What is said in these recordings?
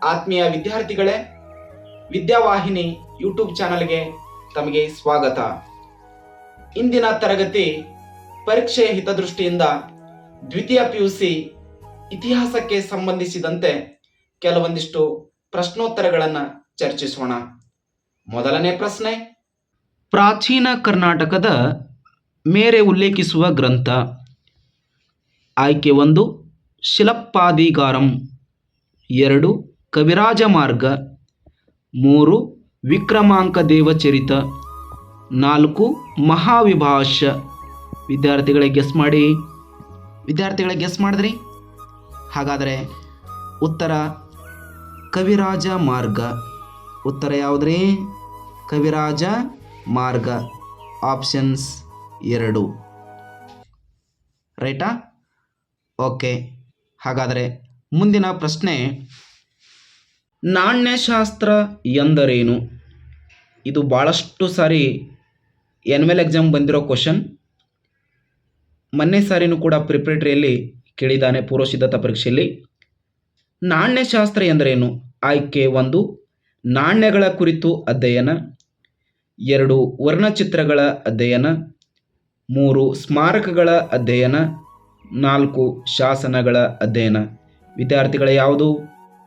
ಆತ್ಮೀಯ ವಿದ್ಯಾರ್ಥಿಗಳೇ, ವಿದ್ಯಾವಾಹಿನಿ ಯೂಟ್ಯೂಬ್ ಚಾನಲ್ಗೆ ತಮಗೆ ಸ್ವಾಗತ. ಇಂದಿನ ತರಗತಿ ಪರೀಕ್ಷೆಯ ಹಿತದೃಷ್ಟಿಯಿಂದ ದ್ವಿತೀಯ PUC ಇತಿಹಾಸಕ್ಕೆ ಸಂಬಂಧಿಸಿದಂತೆ ಕೆಲವೊಂದಿಷ್ಟು ಪ್ರಶ್ನೋತ್ತರಗಳನ್ನು ಚರ್ಚಿಸೋಣ. ಮೊದಲನೇ ಪ್ರಶ್ನೆ, ಪ್ರಾಚೀನ ಕರ್ನಾಟಕದ ಮೇರೆ ಉಲ್ಲೇಖಿಸುವ ಗ್ರಂಥ. ಆಯ್ಕೆ 1 ಶಿಲಪ್ಪಾದಿಗಾರಂ, 2 ಕವಿರಾಜ ಮಾರ್ಗ, 3 ವಿಕ್ರಮಾಂಕ ದೇವಚರಿತ, 4 ಮಹಾವಿಭಾಷ್ಯ. ವಿದ್ಯಾರ್ಥಿಗಳಿಗೆ ಗೆಸ್ ಮಾಡಿದ್ರಿ? ಹಾಗಾದರೆ ಉತ್ತರ ಕವಿರಾಜ ಮಾರ್ಗ. ಉತ್ತರ ಯಾವುದ್ರಿ? ಕವಿರಾಜ ಮಾರ್ಗ, ಆಪ್ಷನ್ಸ್ 2. ರೈಟಾ? ಓಕೆ. ಹಾಗಾದರೆ ಮುಂದಿನ ಪ್ರಶ್ನೆ, ನಾಣ್ಯಶಾಸ್ತ್ರ ಎಂದರೇನು? ಇದು ಭಾಳಷ್ಟು ಸಾರಿ ಎನ್ಯುವಲ್ ಎಕ್ಸಾಮ್ ಬಂದಿರೋ ಕ್ವಶನ್. ಮೊನ್ನೆ ಸಾರಿನೂ ಕೂಡ ಪ್ರಿಪ್ರೇಟರಿಯಲ್ಲಿ ಕೇಳಿದ್ದಾನೆ, ಪೂರ್ವಸಿದ್ಧತಾ ಪರೀಕ್ಷೆಯಲ್ಲಿ. ನಾಣ್ಯಶಾಸ್ತ್ರ ಎಂದರೇನು? ಆಯ್ಕೆ 1 ನಾಣ್ಯಗಳ ಕುರಿತು ಅಧ್ಯಯನ, 2 ವರ್ಣಚಿತ್ರಗಳ ಅಧ್ಯಯನ, 3 ಸ್ಮಾರಕಗಳ ಅಧ್ಯಯನ, 4 ಶಾಸನಗಳ ಅಧ್ಯಯನ. ವಿದ್ಯಾರ್ಥಿಗಳ ಯಾವುದು?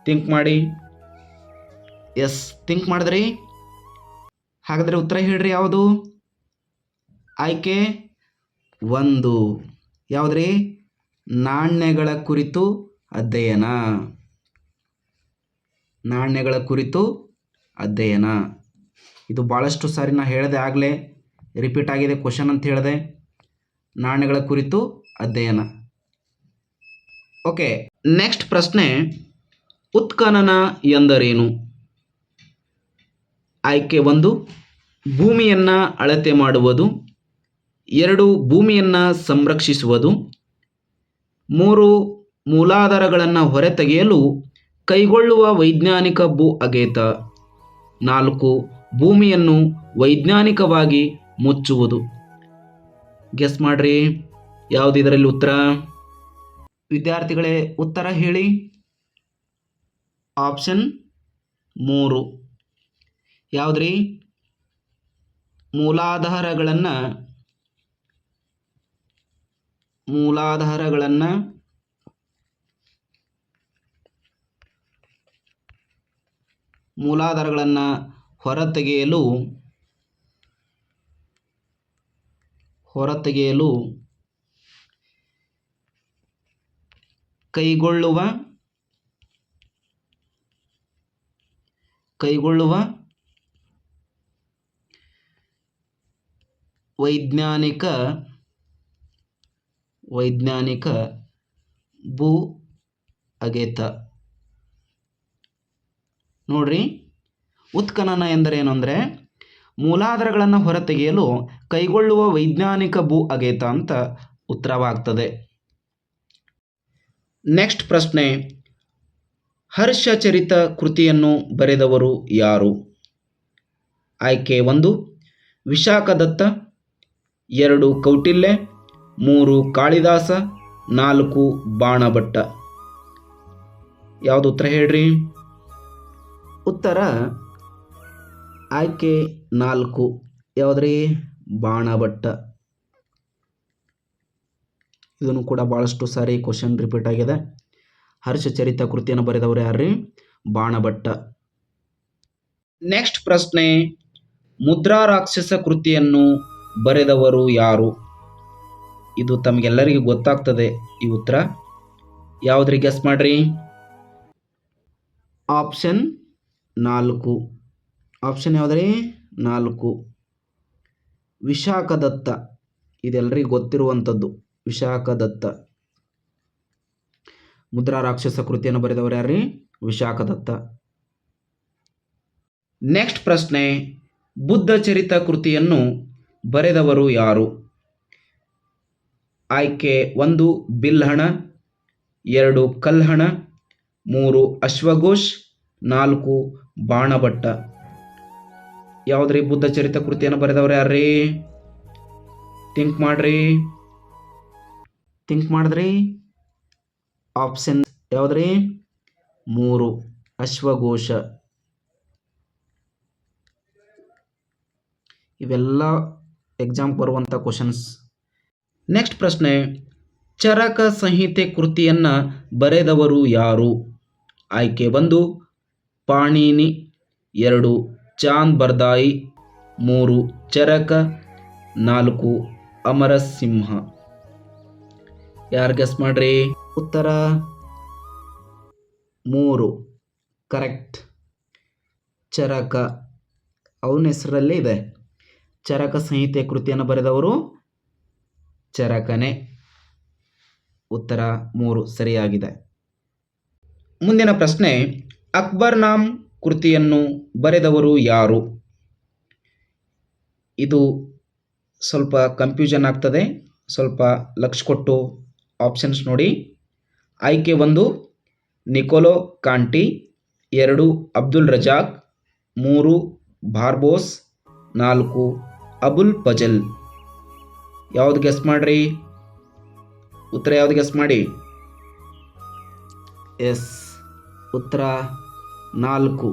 ಥಿಂಕ್ ಮಾಡಿ. ಎಸ್, ಥಿಂಕ್ ಮಾಡಿದ್ರಿ? ಹಾಗಾದರೆ ಉತ್ತರ ಹೇಳ್ರಿ, ಯಾವುದು? ಆಯ್ಕೆ 1 ಯಾವುದ್ರಿ? ನಾಣ್ಯಗಳ ಕುರಿತು ಅಧ್ಯಯನ. ನಾಣ್ಯಗಳ ಕುರಿತು ಅಧ್ಯಯನ. ಇದು ಭಾಳಷ್ಟು ಸಾರಿ ನಾ ಹೇಳಿದೆ, ಆಗಲೇ ರಿಪೀಟ್ ಆಗಿದೆ ಕ್ವಶನ್ ಅಂತ ಹೇಳಿದೆ. ನಾಣ್ಯಗಳ ಕುರಿತು ಅಧ್ಯಯನ. ಓಕೆ, ನೆಕ್ಸ್ಟ್ ಪ್ರಶ್ನೆ, ಉತ್ಖನನ ಎಂದರೇನು? ಆಯ್ಕೆ 1 ಭೂಮಿಯನ್ನು ಅಳತೆ ಮಾಡುವುದು, 2 ಭೂಮಿಯನ್ನು ಸಂರಕ್ಷಿಸುವುದು, 3 ಮೂಲಾಧಾರಗಳನ್ನು ಹೊರತೆಗೆಯಲು ಕೈಗೊಳ್ಳುವ ವೈಜ್ಞಾನಿಕ ಭೂ ಅಗೆತ, 4 ಭೂಮಿಯನ್ನು ವೈಜ್ಞಾನಿಕವಾಗಿ ಮುಚ್ಚುವುದು. ಗೆಸ್ ಮಾಡ್ರಿ, ಯಾವುದು ಇದರಲ್ಲಿ ಉತ್ತರ? ವಿದ್ಯಾರ್ಥಿಗಳೇ ಉತ್ತರ ಹೇಳಿ. ಆಪ್ಷನ್ 3 ಯಾವುದ್ರಿ? ಮೂಲಾಧಾರಗಳನ್ನು ಹೊರತೆಗೆಯಲು ಕೈಗೊಳ್ಳುವ ವೈಜ್ಞಾನಿಕ ಭೂ ಅಗೆತ. ನೋಡ್ರಿ, ಉತ್ಖನನ ಎಂದರೇನು ಅಂದರೆ ಮೂಲಾಧಾರಗಳನ್ನು ಹೊರತೆಗೆಯಲು ಕೈಗೊಳ್ಳುವ ವೈಜ್ಞಾನಿಕ ಭೂ ಅಗೆತ ಅಂತ ಉತ್ತರವಾಗ್ತದೆ. ನೆಕ್ಸ್ಟ್ ಪ್ರಶ್ನೆ, ಹರ್ಷಚರಿತ ಕೃತಿಯನ್ನು ಬರೆದವರು ಯಾರು? ಆಯ್ಕೆ 1 ವಿಶಾಖದತ್ತ, 2 ಕೌಟಿಲ್ಯ, 3 ಕಾಳಿದಾಸ, 4 ಬಾಣಭಟ್ಟ. ಯಾವುದು ಉತ್ತರ ಹೇಳ್ರಿ? ಉತ್ತರ ಆಯ್ಕೆ 4 ಯಾವುದ್ರಿ? ಬಾಣಭಟ್ಟ. ಇದನ್ನು ಕೂಡ ಭಾಳಷ್ಟು ಸಾರಿ ಕ್ವಶನ್ ರಿಪೀಟ್ ಆಗಿದೆ. ಹರ್ಷಚರಿತ ಕೃತಿಯನ್ನು ಬರೆದವರು ಯಾರ್ರಿ? ಬಾಣಭಟ್ಟ. ನೆಕ್ಸ್ಟ್ ಪ್ರಶ್ನೆ, ಮುದ್ರಾ ರಾಕ್ಷಸ ಕೃತಿಯನ್ನು ಬರೆದವರು ಯಾರು? ಇದು ತಮಗೆಲ್ಲರಿಗೂ ಗೊತ್ತಾಗ್ತದೆ ಈ ಉತ್ತರ. ಯಾವುದ್ರಿ? ಗೆಸ್ ಮಾಡ್ರಿ. ಆಪ್ಷನ್ 4. ಆಪ್ಷನ್ ಯಾವುದ್ರಿ? 4 ವಿಶಾಖದತ್ತ. ಇದೆಲ್ಲರಿಗೂ ಗೊತ್ತಿರುವಂಥದ್ದು. ವಿಶಾಖದತ್ತ. ಮುದ್ರಾ ರಾಕ್ಷಸ ಕೃತಿಯನ್ನು ಬರೆದವರು ಯಾರ್ರಿ? ವಿಶಾಖದತ್ತ. ನೆಕ್ಸ್ಟ್ ಪ್ರಶ್ನೆ, ಬುದ್ಧ ಚರಿತ ಕೃತಿಯನ್ನು ಬರೆದವರು ಯಾರು? ಆಯ್ಕೆ 1 ಬಿಲ್ಹಣ, 2 ಕಲ್ಹಣ, 3 ಅಶ್ವಘೋಷ್, 4 ಬಾಣಭಟ್ಟ. ಯಾವುದ್ರಿ? ಬುದ್ಧ ಚರಿತ ಕೃತಿಯನ್ನು ಬರೆದವರು ಯಾರ್ರಿ? ಥಿಂಕ್ ಮಾಡಿದ್ರಿ? ಆಪ್ಷನ್ ಯಾವುದ್ರಿ? 3 ಅಶ್ವಘೋಷ. ಇವೆಲ್ಲ ಎಕ್ಸಾಮ್ ಬರುವಂಥ ಕ್ವಶನ್ಸ್. ನೆಕ್ಸ್ಟ್ ಪ್ರಶ್ನೆ, ಚರಕ ಸಂಹಿತೆ ಕೃತಿಯನ್ನು ಬರೆದವರು ಯಾರು? ಆಯ್ಕೆ 1 ಪಾಣಿನಿ, 2 ಚಾಂದ್ ಬರ್ದಾಯಿ, 3 ಚರಕ, 4 ಅಮರಸಿಂಹ. ಯಾರು ಗೆಸ್ ಮಾಡ್ರಿ? ಉತ್ತರ 3 ಕರೆಕ್ಟ್. ಚರಕ ಅವನ ಹೆಸರಲ್ಲೇ ಇದೆ. ಚರಕ ಸಂಹಿತೆ ಕೃತಿಯನ್ನು ಬರೆದವರು ಚರಕನೇ. ಉತ್ತರ 3 ಸರಿಯಾಗಿದೆ. ಮುಂದಿನ ಪ್ರಶ್ನೆ, ಅಕ್ಬರ್ನಾಮ್ ಕೃತಿಯನ್ನು ಬರೆದವರು ಯಾರು? ಇದು ಸ್ವಲ್ಪ ಕನ್ಫ್ಯೂಷನ್ ಆಗ್ತದೆ, ಸ್ವಲ್ಪ ಲಕ್ಷ ಕೊಟ್ಟು ಆಪ್ಷನ್ಸ್ ನೋಡಿ. ಆಯ್ಕೆ 1 Niccolo Conti, 2 Abdul Razak, 3 Barbosa, 4 Abul Fazal. ಯಾವ್ದು ಗೆಸ್ ಮಾಡ್ರಿ? ಉತ್ತರ ಯಾವ್ದು ಗೆಸ್ ಮಾಡಿ? ಎಸ್, ಉತ್ತರ 4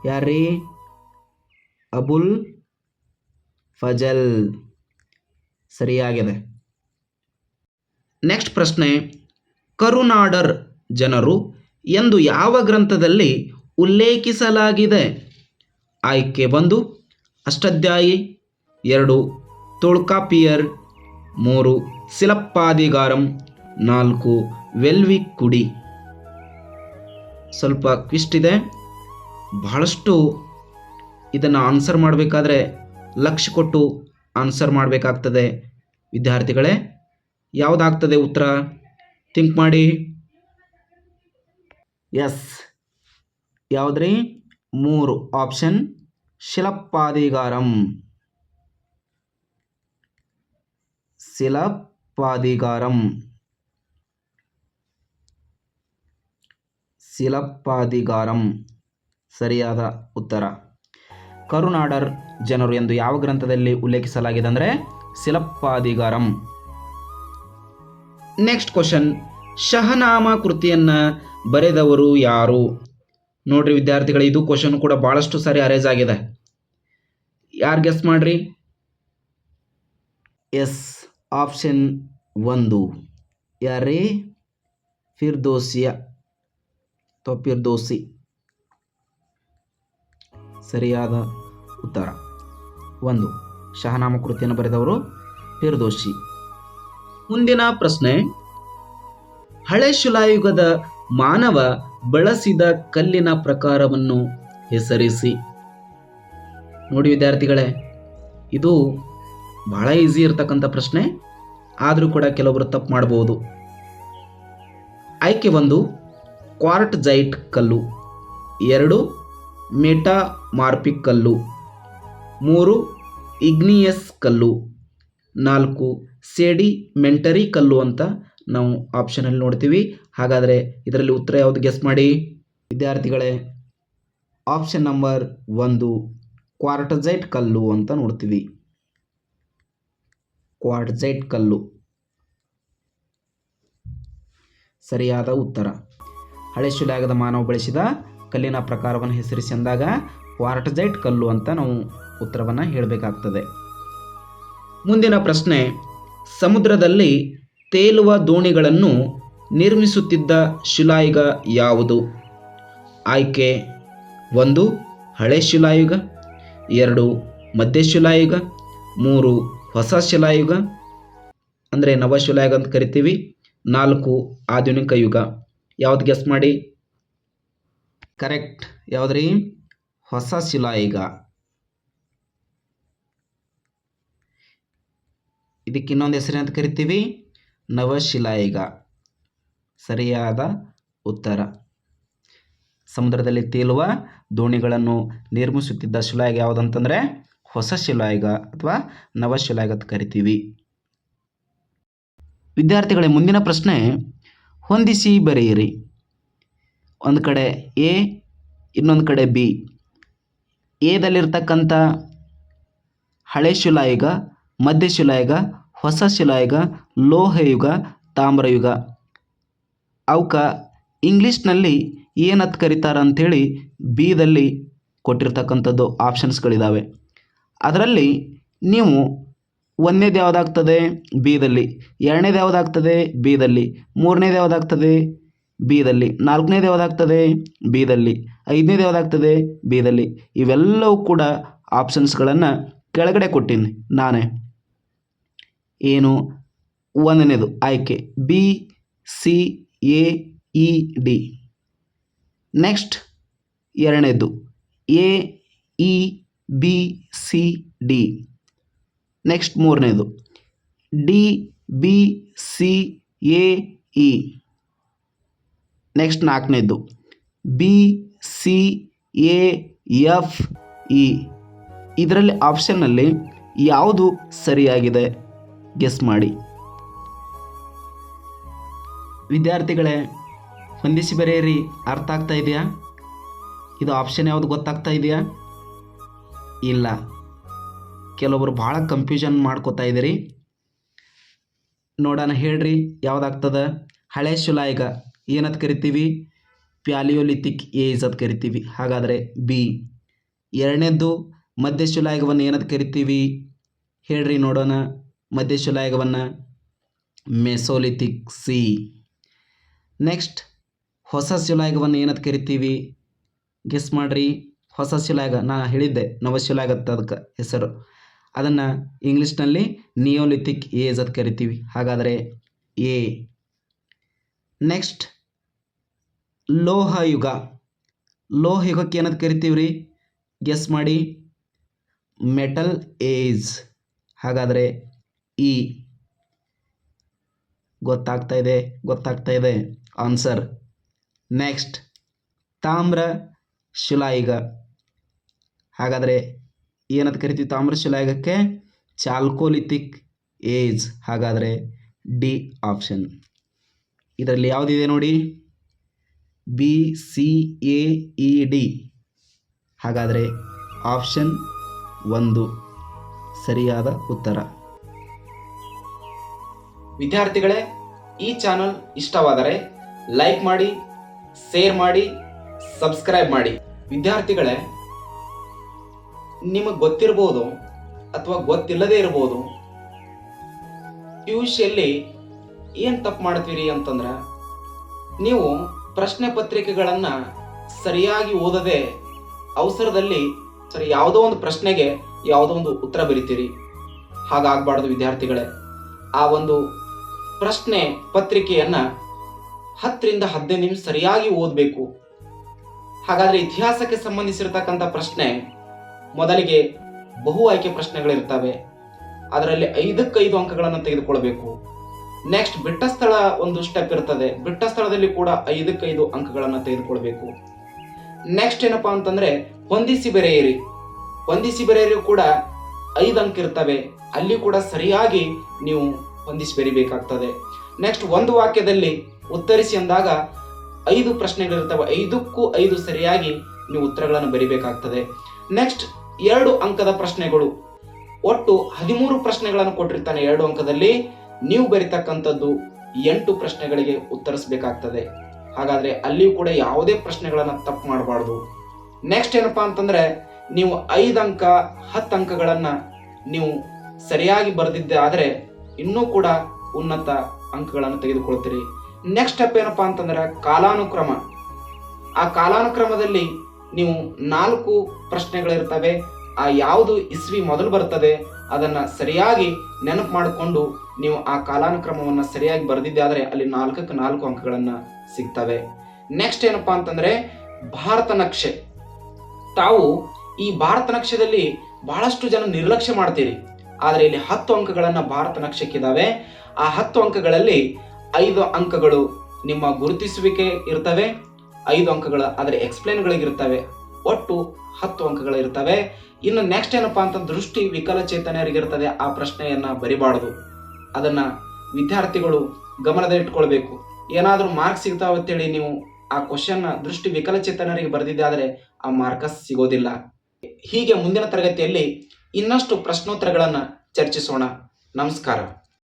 ಯಾರ್ರೀ? ಅಬುಲ್ ಫಜಲ್ ಸರಿಯಾಗಿದೆ. ನೆಕ್ಸ್ಟ್ ಪ್ರಶ್ನೆ, ಕರುನಾಡರ್ ಜನರು ಎಂದು ಯಾವ ಗ್ರಂಥದಲ್ಲಿ ಉಲ್ಲೇಖಿಸಲಾಗಿದೆ? ಆಯ್ಕೆ 1 ಅಷ್ಟಾಧ್ಯಾಯಿ, 2 ತೊಳ್ಕಾಪಿಯರ್, 3 ಸಿಲಪ್ಪಾದಿಗಾರಂ, 4 ವೆಲ್ವಿಕ್ಕುಡಿ. ಸ್ವಲ್ಪ ಕ್ವಿಸ್ಟ್ ಇದೆ, ಬಹಳಷ್ಟು ಇದನ್ನು ಆನ್ಸರ್ ಮಾಡಬೇಕಾದ್ರೆ ಲಕ್ಷ ಕೊಟ್ಟು ಆನ್ಸರ್ ಮಾಡಬೇಕಾಗ್ತದೆ ವಿದ್ಯಾರ್ಥಿಗಳೇ. ಯಾವುದಾಗ್ತದೆ ಉತ್ತರ? ಥಿಂಕ್ ಮಾಡಿ. ಎಸ್, ಯಾವುದ್ರಿ? 3 ಆಪ್ಷನ್ ಶಿಲಪ್ಪಾದಿಗಾರಂ. ಸಿಲಪ್ಪಾದಿಗಾರಂ ಸಿಲಪ್ಪಾದಿಗಾರಂ ಸರಿಯಾದ ಉತ್ತರ. ಕರುನಾಡರ್ ಜನರು ಎಂದು ಯಾವ ಗ್ರಂಥದಲ್ಲಿ ಉಲ್ಲೇಖಿಸಲಾಗಿದೆ ಅಂದರೆ ಸಿಲಪ್ಪಾದಿಗಾರಂ. ನೆಕ್ಸ್ಟ್ ಕ್ವಶನ್, ಶಹನಾಮ ಕೃತಿಯನ್ನು ಬರೆದವರು ಯಾರು? ನೋಡ್ರಿ ವಿದ್ಯಾರ್ಥಿಗಳು, ಇದು ಕ್ವಶನ್ ಕೂಡ ಬಹಳಷ್ಟು ಸಾರಿ ಅರೇಜ್ ಆಗಿದೆ. ಯಾರು ಗೆಸ್ ಮಾಡ್ರಿ? ಎಸ್, ಆಪ್ಷನ್ 1 ಯಾರೇ? ಫಿರ್ದೋಸಿಯ ಅಥವಾ ಫಿರ್ದೋಸಿ ಸರಿಯಾದ ಉತ್ತರ 1. ಶಹನಾಮ ಕೃತಿಯನ್ನು ಬರೆದವರು ಫಿರ್ದೋಸಿ. ಮುಂದಿನ ಪ್ರಶ್ನೆ, ಹಳೆ ಶಿಲಾಯುಗದ ಮಾನವ ಬಳಸಿದ ಕಲ್ಲಿನ ಪ್ರಕಾರವನ್ನು ಹೆಸರಿಸಿ. ನೋಡಿ ವಿದ್ಯಾರ್ಥಿಗಳೇ, ಇದು ಬಹಳ ಈಸಿ ಇರ್ತಕ್ಕಂಥ ಪ್ರಶ್ನೆ, ಆದರೂ ಕೂಡ ಕೆಲವೊಬ್ಬರು ತಪ್ಪು ಮಾಡಬಹುದು. ಆಯ್ಕೆ 1 ಕ್ವಾರ್ಟ್ಜೈಟ್ ಕಲ್ಲು, 2 ಮೆಟಾಮಾರ್ಫಿಕ್ ಕಲ್ಲು, 3 ಇಗ್ನಿಯಸ್ ಕಲ್ಲು, 4 ಸೆಡಿಮೆಂಟರಿ ಕಲ್ಲು ಅಂತ ನಾವು ಆಪ್ಷನಲ್ಲಿ ನೋಡ್ತೀವಿ. ಹಾಗಾದರೆ ಇದರಲ್ಲಿ ಉತ್ತರ ಯಾವುದು ಗೆಸ್ ಮಾಡಿ ವಿದ್ಯಾರ್ಥಿಗಳೇ? ಆಪ್ಷನ್ ನಂಬರ್ 1 ಕ್ವಾರ್ಟ್ಜೈಟ್ ಕಲ್ಲು ಅಂತ ನೋಡ್ತೀವಿ. ಕ್ವಾರ್ಟ್ಜೈಟ್ ಕಲ್ಲು ಸರಿಯಾದ ಉತ್ತರ. ಹಳೆ ಶಿಲಾಯುಗದ ಮಾನವ ಬಳಸಿದ ಕಲ್ಲಿನ ಪ್ರಕಾರವನ್ನು ಹೆಸರಿಸಿ ಅಂದಾಗ ಕ್ವಾರ್ಟ್ಜೈಟ್ ಕಲ್ಲು ಅಂತ ನಾವು ಉತ್ತರವನ್ನು ಹೇಳಬೇಕಾಗ್ತದೆ. ಮುಂದಿನ ಪ್ರಶ್ನೆ, ಸಮುದ್ರದಲ್ಲಿ ತೇಲುವ ದೋಣಿಗಳನ್ನು ನಿರ್ಮಿಸುತ್ತಿದ್ದ ಶಿಲಾಯುಗ ಯಾವುದು? ಆಯ್ಕೆ 1 ಹಳೆ ಶಿಲಾಯುಗ, 2 ಮಧ್ಯ ಶಿಲಾಯುಗ, 3 ಹೊಸ ಶಿಲಾಯುಗ ಅಂದರೆ ನವಶಿಲಾಯುಗ ಅಂತ ಕರಿತೀವಿ, 4 ಆಧುನಿಕ ಯುಗ. ಯಾವ್ದು ಗೆಸ್ ಮಾಡಿ? ಕರೆಕ್ಟ್. ಯಾವುದ್ರಿ? ಹೊಸ ಶಿಲಾಯುಗ. ಇದಕ್ಕೆ ಇನ್ನೊಂದು ಹೆಸರು ಅಂತ ಕರಿತೀವಿ, ನವಶಿಲಾಯುಗ. ಸರಿಯಾದ ಉತ್ತರ. ಸಮುದ್ರದಲ್ಲಿ ತೇಲುವ ದೋಣಿಗಳನ್ನು ನಿರ್ಮಿಸುತ್ತಿದ್ದ ಶಿಲಾಯುಗ ಯಾವುದಂತಂದರೆ ಹೊಸ ಶಿಲಾಯುಗ ಅಥವಾ ನವಶಿಲಾಯುಗ ಅಂತ ಕರಿತೀವಿ. ವಿದ್ಯಾರ್ಥಿಗಳೇ, ಮುಂದಿನ ಪ್ರಶ್ನೆ, ಹೊಂದಿಸಿ ಬರೆಯಿರಿ. ಒಂದು ಕಡೆ ಎ, ಇನ್ನೊಂದು ಕಡೆ ಬಿ. ಎದಲ್ಲಿರ್ತಕ್ಕಂಥ ಹಳೆ ಶಿಲಾಯುಗ, ಮಧ್ಯ ಶಿಲಾಯುಗ, ಹೊಸ ಶಿಲಾಯುಗ, ಲೋಹಯುಗ, ತಾಮ್ರಯುಗ, ಅವಕ್ಕೆ ಇಂಗ್ಲೀಷ್ನಲ್ಲಿ ಏನಂತ ಕರೀತಾರೆ ಅಂಥೇಳಿ ಬಿದಲ್ಲಿ ಕೊಟ್ಟಿರ್ತಕ್ಕಂಥದ್ದು ಆಪ್ಷನ್ಸ್ಗಳಿದ್ದಾವೆ. ಅದರಲ್ಲಿ ನೀವು ಒಂದನೇದು ಯಾವುದಾಗ್ತದೆ ಬಿದಲ್ಲಿ, ಎರಡನೇದು ಯಾವುದಾಗ್ತದೆ ಬಿದಲ್ಲಿ, ಮೂರನೇದು ಯಾವುದಾಗ್ತದೆ ಬಿದಲ್ಲಿ, ನಾಲ್ಕನೇದು ಯಾವುದಾಗ್ತದೆ ಬಿದಲ್ಲಿ, ಐದನೇದು ಯಾವುದಾಗ್ತದೆ ಬಿದಲ್ಲಿ. ಇವೆಲ್ಲವೂ ಕೂಡ ಆಪ್ಷನ್ಸ್ಗಳನ್ನು ಕೆಳಗಡೆ ಕೊಟ್ಟೀನಿ ನಾನೇ. ಏನು ಒಂದನೇದು ಆಯ್ಕೆ B C A E D. Next ಎರಡನೇದು A E B C D. Next ಮೂರನೇದು D B C A E. Next ನಾಲ್ಕನೇದು B C A F E. ಇದರಲ್ಲಿ ಆಪ್ಷನ್ನಲ್ಲಿ ಯಾವುದು ಸರಿಯಾಗಿದೆ ಗೆಸ್ ಮಾಡಿ. ವಿದ್ಯಾರ್ಥಿಗಳೇ, ಹೊಂದಿಸಿ ಬರೆಯಿರಿ. ಅರ್ಥ ಆಗ್ತಾ ಇದೆಯಾ? ಇದು ಆಪ್ಷನ್ ಯಾವುದು ಗೊತ್ತಾಗ್ತಾ ಇದೆಯಾ? ಇಲ್ಲ, ಕೆಲವೊಬ್ಬರು ಭಾಳ ಕನ್ಫ್ಯೂಷನ್ ಮಾಡ್ಕೋತಾ ಇದ್ದೀರಿ. ನೋಡೋಣ, ಹೇಳ್ರಿ ಯಾವುದಾಗ್ತದ. ಹಳೆ ಶಿಲಾಯುಗ ಏನಂತ ಕರಿತೀವಿ? ಪ್ಯಾಲಿಯೋಲಿಥಿಕ್ ಏಜ್ ಅಂತ ಕರಿತೀವಿ, ಹಾಗಾದರೆ ಬಿ. ಎರಡನೇದ್ದು ಮಧ್ಯಶಿಲಾಯುಗವನ್ನು ಏನಂತ ಕರಿತೀವಿ? ಹೇಳ್ರಿ ನೋಡೋಣ. ಮಧ್ಯಶಿಲಾಯುಗವನ್ನು ಮೆಸೋಲಿಥಿಕ್ ಸಿ. ನೆಕ್ಸ್ಟ್ ಹೊಸ ಶಿಲಾಯುಗವನ್ನು ಏನಂತ ಕರಿತೀವಿ? ಗೆಸ್ ಮಾಡಿರಿ. ಹೊಸ ಶಿಲಾಯುಗ ನಾ ಹೇಳಿದ್ದೆ, ನವಶಿಲಾಯುಗ ಅಂತ ಅದಕ್ಕೆ ಹೆಸರು. ಅದನ್ನು ಇಂಗ್ಲೀಷ್ನಲ್ಲಿ ನಿಯೋಲಿಥಿಕ್ ಏಜ್ ಅಂತ ಕರಿತೀವಿ, ಹಾಗಾದರೆ ಎ. ನೆಕ್ಸ್ಟ್ ಲೋಹಯುಗ. ಲೋಹಯುಗಕ್ಕೆ ಏನಂತ ಕರಿತೀವಿ ರೀ? ಗೆಸ್ ಮಾಡಿ. ಮೆಟಲ್ ಏಜ್, ಹಾಗಾದರೆ ಇ. ಗೊತ್ತಾಗ್ತಾ ಇದೆ ಆನ್ಸರ್. ನೆಕ್ಸ್ಟ್ ತಾಮ್ರ ಶಿಲಾಯುಗ, ಹಾಗಾದರೆ ಏನಂತ ಕರಿತೀವಿ ತಾಮ್ರ ಶಿಲಾಯುಗಕ್ಕೆ? ಚಾಲ್ಕೋಲಿಥಿಕ್ ಏಜ್, ಹಾಗಾದರೆ ಡಿ ಆಪ್ಷನ್. ಇದರಲ್ಲಿ ಯಾವುದಿದೆ ನೋಡಿ? B C A E D, ಹಾಗಾದರೆ ಆಪ್ಷನ್ 1 ಸರಿಯಾದ ಉತ್ತರ. ವಿದ್ಯಾರ್ಥಿಗಳೇ, ಈ ಚಾನಲ್ ಇಷ್ಟವಾದರೆ ಲೈಕ್ ಮಾಡಿ, ಶೇರ್ ಮಾಡಿ, ಸಬ್ಸ್ಕ್ರೈಬ್ ಮಾಡಿ. ವಿದ್ಯಾರ್ಥಿಗಳೇ, ನಿಮಗೆ ಗೊತ್ತಿರ್ಬೋದು ಅಥವಾ ಗೊತ್ತಿಲ್ಲದೇ ಇರ್ಬೋದು, PUCಯಲ್ಲಿ ಏನು ತಪ್ಪು ಮಾಡ್ತೀರಿ ಅಂತಂದ್ರೆ, ನೀವು ಪ್ರಶ್ನೆ ಪತ್ರಿಕೆಗಳನ್ನು ಸರಿಯಾಗಿ ಓದದೆ ಅವಸರದಲ್ಲಿ ಯಾವುದೋ ಒಂದು ಪ್ರಶ್ನೆಗೆ ಯಾವುದೋ ಒಂದು ಉತ್ತರ ಬರಿತೀರಿ. ಹಾಗಾಗಬಾರ್ದು ವಿದ್ಯಾರ್ಥಿಗಳೇ. ಆ ಒಂದು ಪ್ರಶ್ನೆ ಪತ್ರಿಕೆಯನ್ನು 10 ರಿಂದ 15 ನಿಮಿಷ ಸರಿಯಾಗಿ ಓದಬೇಕು. ಹಾಗಾದರೆ ಇತಿಹಾಸಕ್ಕೆ ಸಂಬಂಧಿಸಿರ್ತಕ್ಕಂಥ ಪ್ರಶ್ನೆ ಮೊದಲಿಗೆ ಬಹು ಆಯ್ಕೆ ಪ್ರಶ್ನೆಗಳಿರ್ತವೆ, ಅದರಲ್ಲಿ 5ಕ್ಕೆ 5 ಅಂಕಗಳನ್ನು ತೆಗೆದುಕೊಳ್ಬೇಕು. ನೆಕ್ಸ್ಟ್ ಬಿಟ್ಟ ಸ್ಥಳ ಒಂದು ಸ್ಟೆಪ್ ಇರ್ತದೆ, ಬಿಟ್ಟ ಸ್ಥಳದಲ್ಲಿ ಕೂಡ 5ಕ್ಕೆ 5 ಅಂಕಗಳನ್ನು ತೆಗೆದುಕೊಳ್ಬೇಕು. ನೆಕ್ಸ್ಟ್ ಏನಪ್ಪಾ ಅಂತಂದ್ರೆ ಹೊಂದಿಸಿ ಬರೆಯಿರಿ. ಹೊಂದಿಸಿ ಬರೆಯಿರಿ ಕೂಡ 5 ಅಂಕ ಇರ್ತವೆ, ಅಲ್ಲಿ ಕೂಡ ಸರಿಯಾಗಿ ನೀವು ಹೊಂದಿಸಿ ಬರಿಬೇಕಾಗ್ತದೆ. ನೆಕ್ಸ್ಟ್ ಒಂದು ವಾಕ್ಯದಲ್ಲಿ ಉತ್ತರಿಸಿ ಅಂದಾಗ 5 ಪ್ರಶ್ನೆಗಳಿರ್ತವೆ, 5ಕ್ಕೂ 5 ಸರಿಯಾಗಿ ನೀವು ಉತ್ತರಗಳನ್ನು ಬರಿಬೇಕಾಗ್ತದೆ. ನೆಕ್ಸ್ಟ್ 2 ಅಂಕದ ಪ್ರಶ್ನೆಗಳು, ಒಟ್ಟು 13 ಪ್ರಶ್ನೆಗಳನ್ನು ಕೊಟ್ಟಿರ್ತಾನೆ. 2 ಅಂಕದಲ್ಲಿ ನೀವು ಬರಿತಕ್ಕಂಥದ್ದು 8 ಪ್ರಶ್ನೆಗಳಿಗೆ ಉತ್ತರಿಸಬೇಕಾಗ್ತದೆ. ಹಾಗಾದ್ರೆ ಅಲ್ಲಿಯೂ ಕೂಡ ಯಾವುದೇ ಪ್ರಶ್ನೆಗಳನ್ನು ತಪ್ಪು ಮಾಡಬಾರ್ದು. ನೆಕ್ಸ್ಟ್ ಏನಪ್ಪಾ ಅಂತಂದ್ರೆ, ನೀವು 5 ಅಂಕ 10 ಅಂಕಗಳನ್ನ ನೀವು ಸರಿಯಾಗಿ ಬರೆದಿದ್ದೆ ಆದರೆ ಇನ್ನೂ ಕೂಡ ಉನ್ನತ ಅಂಕಗಳನ್ನು ತೆಗೆದುಕೊಳ್ತೀರಿ. ನೆಕ್ಸ್ಟ್ ಸ್ಟೆಪ್ ಏನಪ್ಪಾ ಅಂತಂದ್ರೆ ಕಾಲಾನುಕ್ರಮ. ಆ ಕಾಲಾನುಕ್ರಮದಲ್ಲಿ ನೀವು 4 ಪ್ರಶ್ನೆಗಳಿರ್ತವೆ. ಆ ಯಾವುದು ಇಸ್ವಿ ಮೊದಲು ಬರ್ತದೆ ಅದನ್ನ ಸರಿಯಾಗಿ ನೆನಪು ಮಾಡಿಕೊಂಡು ನೀವು ಆ ಕಾಲಾನುಕ್ರಮವನ್ನು ಸರಿಯಾಗಿ ಬರೆದಿದ್ದೆ ಆದರೆ ಅಲ್ಲಿ 4ಕ್ಕೆ 4 ಅಂಕಗಳನ್ನ ಸಿಗ್ತವೆ. ನೆಕ್ಸ್ಟ್ ಏನಪ್ಪಾ ಅಂತಂದ್ರೆ ಭಾರತ ನಕ್ಷೆ. ತಾವು ಈ ಭಾರತ ನಕ್ಷೆದಲ್ಲಿ ಬಹಳಷ್ಟು ಜನ ನಿರ್ಲಕ್ಷ್ಯ ಮಾಡ್ತೀರಿ, ಆದರೆ ಇಲ್ಲಿ 10 ಅಂಕಗಳನ್ನ ಭಾರತ ನಕ್ಷೆಕ್ಕಿದಾವೆ. ಆ 10 ಅಂಕಗಳಲ್ಲಿ 5 ಅಂಕಗಳು ನಿಮ್ಮ ಗುರುತಿಸುವಿಕೆ ಇರ್ತವೆ, 5 ಅಂಕಗಳ ಅದರ ಎಕ್ಸ್ಪ್ಲೇನ್ಗಳಿಗಿರ್ತವೆ. ಒಟ್ಟು 10 ಅಂಕಗಳು ಇರ್ತವೆ. ಇನ್ನು ನೆಕ್ಸ್ಟ್ ಏನಪ್ಪಾ ಅಂತ ದೃಷ್ಟಿ ವಿಕಲಚೇತನರಿಗಿರ್ತದೆ. ಆ ಪ್ರಶ್ನೆಯನ್ನ ಬರಿಬಾರ್ದು, ಅದನ್ನ ವಿದ್ಯಾರ್ಥಿಗಳು ಗಮನದಲ್ಲಿ ಇಟ್ಕೊಳ್ಬೇಕು. ಏನಾದರೂ ಮಾರ್ಕ್ಸ್ ಸಿಗ್ತಾವ ಅಂತೇಳಿ ನೀವು ಆ ಕ್ವಶನ್ ದೃಷ್ಟಿ ವಿಕಲಚೇತನರಿಗೆ ಬರೆದಿದ್ದೆ ಆದರೆ ಆ ಮಾರ್ಕಸ್ ಸಿಗೋದಿಲ್ಲ. ಹೀಗೆ ಮುಂದಿನ ತರಗತಿಯಲ್ಲಿ ಇನ್ನಷ್ಟು ಪ್ರಶ್ನೋತ್ತರಗಳನ್ನು ಚರ್ಚಿಸೋಣ. ನಮಸ್ಕಾರ.